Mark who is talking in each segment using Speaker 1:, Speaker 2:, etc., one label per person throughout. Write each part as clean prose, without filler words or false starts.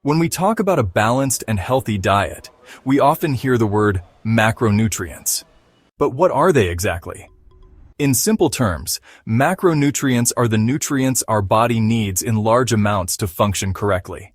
Speaker 1: When we talk about a balanced and healthy diet, we often hear the word macronutrients. But what are they exactly? In simple terms, macronutrients are the nutrients our body needs in large amounts to function correctly.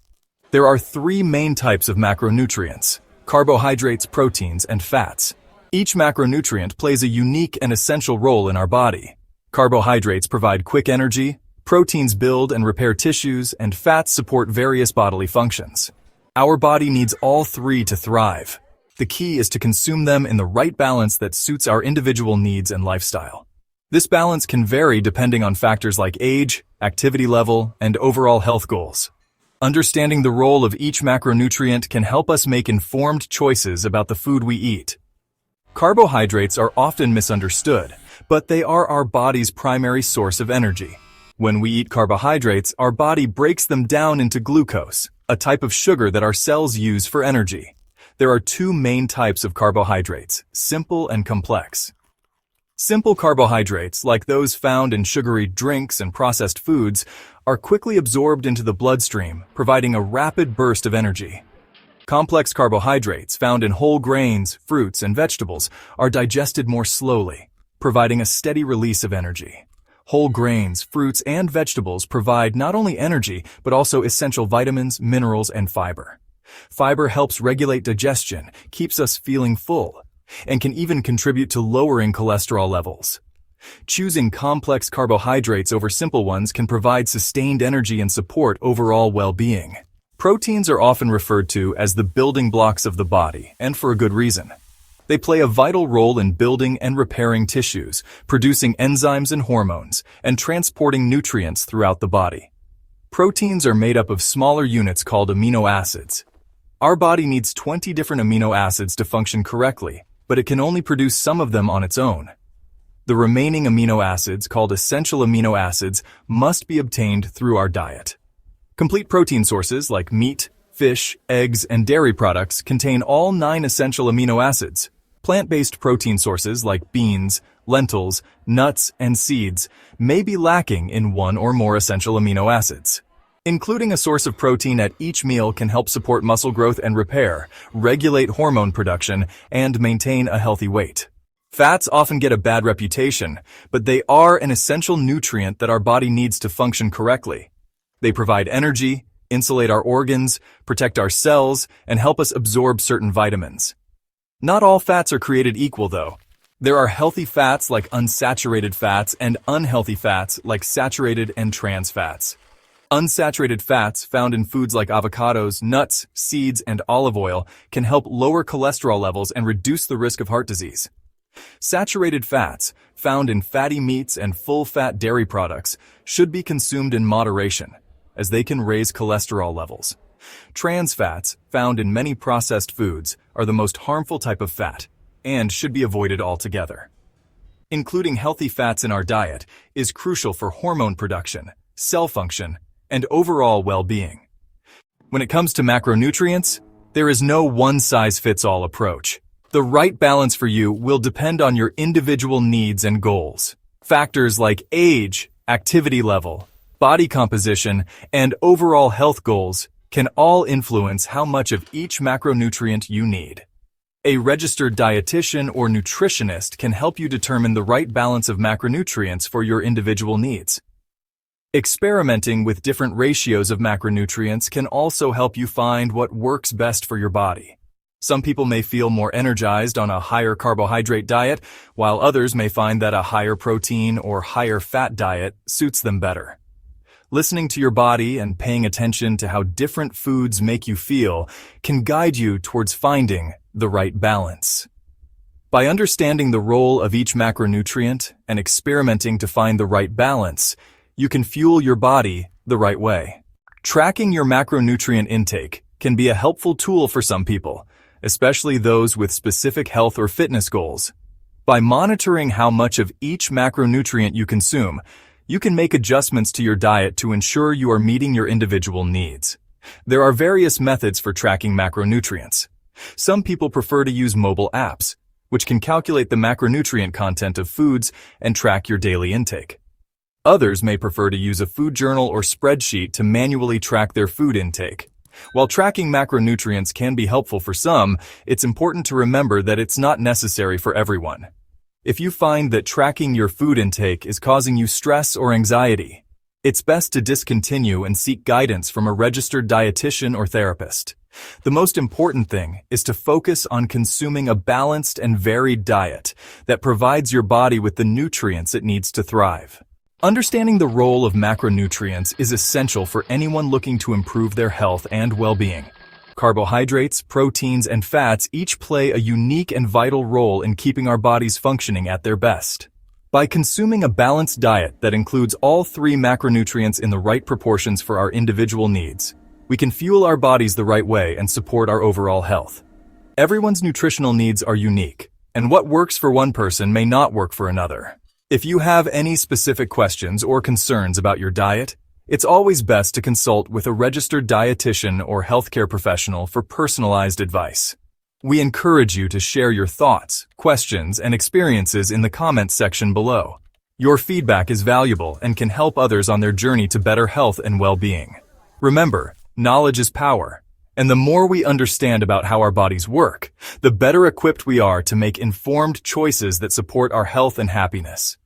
Speaker 1: There are three main types of macronutrients: carbohydrates, proteins, and fats. Each macronutrient plays a unique and essential role in our body. Carbohydrates provide quick energy, proteins build and repair tissues, and fats support various bodily functions. Our body needs all three to thrive. The key is to consume them in the right balance that suits our individual needs and lifestyle. This balance can vary depending on factors like age, activity level, and overall health goals. Understanding the role of each macronutrient can help us make informed choices about the food we eat. Carbohydrates are often misunderstood, but they are our body's primary source of energy. When we eat carbohydrates, our body breaks them down into glucose, a type of sugar that our cells use for energy. There are two main types of carbohydrates: simple and complex. Simple carbohydrates, like those found in sugary drinks and processed foods, are quickly absorbed into the bloodstream, providing a rapid burst of energy. Complex carbohydrates, found in whole grains, fruits, and vegetables, are digested more slowly, providing a steady release of energy. Whole grains, fruits, and vegetables provide not only energy, but also essential vitamins, minerals, and fiber. Fiber helps regulate digestion, keeps us feeling full, and can even contribute to lowering cholesterol levels. Choosing complex carbohydrates over simple ones can provide sustained energy and support overall well-being. Proteins are often referred to as the building blocks of the body, and for a good reason. They play a vital role in building and repairing tissues, producing enzymes and hormones, and transporting nutrients throughout the body. Proteins are made up of smaller units called amino acids. Our body needs 20 different amino acids to function correctly, but it can only produce some of them on its own. The remaining amino acids, called essential amino acids, must be obtained through our diet. Complete protein sources like meat, fish, eggs, and dairy products contain all 9 essential amino acids. Plant-based protein sources like beans, lentils, nuts, and seeds may be lacking in one or more essential amino acids. Including a source of protein at each meal can help support muscle growth and repair, regulate hormone production, and maintain a healthy weight. Fats often get a bad reputation, but they are an essential nutrient that our body needs to function correctly. They provide energy, insulate our organs, protect our cells, and help us absorb certain vitamins. Not all fats are created equal, though. There are healthy fats like unsaturated fats and unhealthy fats like saturated and trans fats. Unsaturated fats found in foods like avocados, nuts, seeds, and olive oil can help lower cholesterol levels and reduce the risk of heart disease. Saturated fats, found in fatty meats and full-fat dairy products, should be consumed in moderation, as they can raise cholesterol levels. Trans fats, found in many processed foods, are the most harmful type of fat and should be avoided altogether. Including healthy fats in our diet is crucial for hormone production, cell function, and overall well-being. When it comes to macronutrients, there is no one-size-fits-all approach. The right balance for you will depend on your individual needs and goals. Factors like age, activity level, body composition, and overall health goals can all influence how much of each macronutrient you need. A registered dietitian or nutritionist can help you determine the right balance of macronutrients for your individual needs. Experimenting with different ratios of macronutrients can also help you find what works best for your body. Some people may feel more energized on a higher carbohydrate diet, while others may find that a higher protein or higher fat diet suits them better. Listening to your body and paying attention to how different foods make you feel can guide you towards finding the right balance. By understanding the role of each macronutrient and experimenting to find the right balance, you can fuel your body the right way. Tracking your macronutrient intake can be a helpful tool for some people, especially those with specific health or fitness goals. By monitoring how much of each macronutrient you consume, you can make adjustments to your diet to ensure you are meeting your individual needs. There are various methods for tracking macronutrients. Some people prefer to use mobile apps, which can calculate the macronutrient content of foods and track your daily intake. Others may prefer to use a food journal or spreadsheet to manually track their food intake. While tracking macronutrients can be helpful for some, it's important to remember that it's not necessary for everyone. If you find that tracking your food intake is causing you stress or anxiety, it's best to discontinue and seek guidance from a registered dietitian or therapist. The most important thing is to focus on consuming a balanced and varied diet that provides your body with the nutrients it needs to thrive. Understanding the role of macronutrients is essential for anyone looking to improve their health and well-being. Carbohydrates, proteins, and fats each play a unique and vital role in keeping our bodies functioning at their best. By consuming a balanced diet that includes all three macronutrients in the right proportions for our individual needs, we can fuel our bodies the right way and support our overall health. Everyone's nutritional needs are unique, and what works for one person may not work for another. If you have any specific questions or concerns about your diet, it's always best to consult with a registered dietitian or healthcare professional for personalized advice. We encourage you to share your thoughts, questions, and experiences in the comments section below. Your feedback is valuable and can help others on their journey to better health and well-being. Remember, knowledge is power, and the more we understand about how our bodies work, the better equipped we are to make informed choices that support our health and happiness.